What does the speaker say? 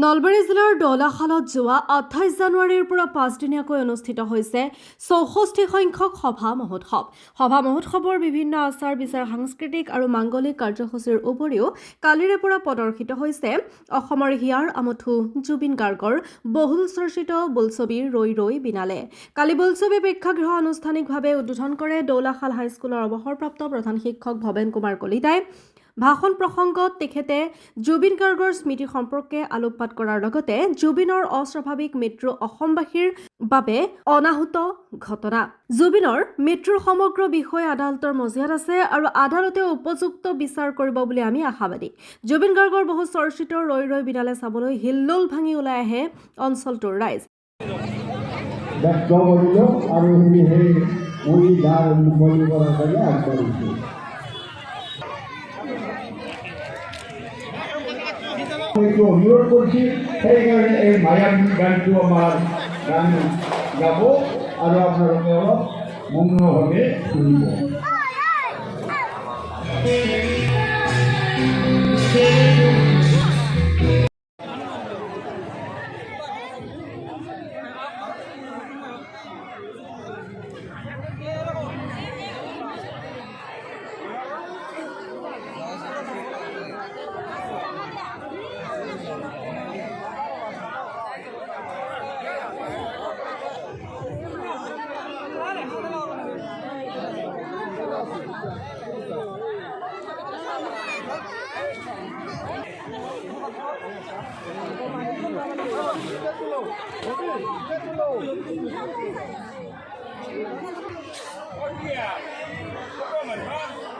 নলবাৰী জিলাৰ দৌলাশালত যোৱা 28 জানুৱাৰীৰ পৰা 5 দিনীয়াকৈ অনুষ্ঠিত হৈছে 64 সংখ্যক সভা মহোৎসৱ। সভা মহোৎসৱৰ বিভিন্ন আচাৰ বিচাৰ সাংস্কৃতিক আৰু মাংগলিক কাৰ্যসূচীৰ উপৰিও কালিৰে পৰা প্ৰদৰ্শিত হৈছে অসমৰ হিয়াৰ আমঠু জুবিন গাৰ্গৰ বহুল চৰ্চিত বোলছবি ৰৈ ৰৈ বিনালে। কালি বোলছবি প্ৰেক্ষাগৃহ আনুষ্ঠানিকভাৱে উদ্বোধন কৰে দৌলাশাল হাইস্কুলৰ অৱসৰপ্ৰাপ্ত প্ৰধান শিক্ষক ভৱেন কুমাৰ কলিতাই। ভাষণ প্ৰসংগত তেখেতে জুবিন গাৰ্গৰ স্মৃতি সম্পৰ্কে আলোকপাত কৰাৰ লগতে জুবিনৰ অস্বাভাৱিক মৃত্যু অসমবাসীৰ বাবে অনাহুত ঘটনা। জুবিনৰ মৃত্যুৰ সমগ্ৰ বিষয়ে আদালতৰ মজিয়াত আছে আৰু আদালতে উপযুক্ত বিচাৰ কৰিব বুলি আমি আশাবাদী। জুবিন গাৰ্গৰ বহু চৰ্চিত ৰৈ ৰৈ বিনালে চাবলৈ হিল্লোল ভাঙি ওলাই আহে অঞ্চলটোৰ ৰাইজ। অনুৰোধ কৰছি সেইকাৰণে এই মায়াবী গানটো আমাৰ গান গাব আৰু আপোনালোকে অলপ মৌনভাৱে শুনিব। Oh yeah.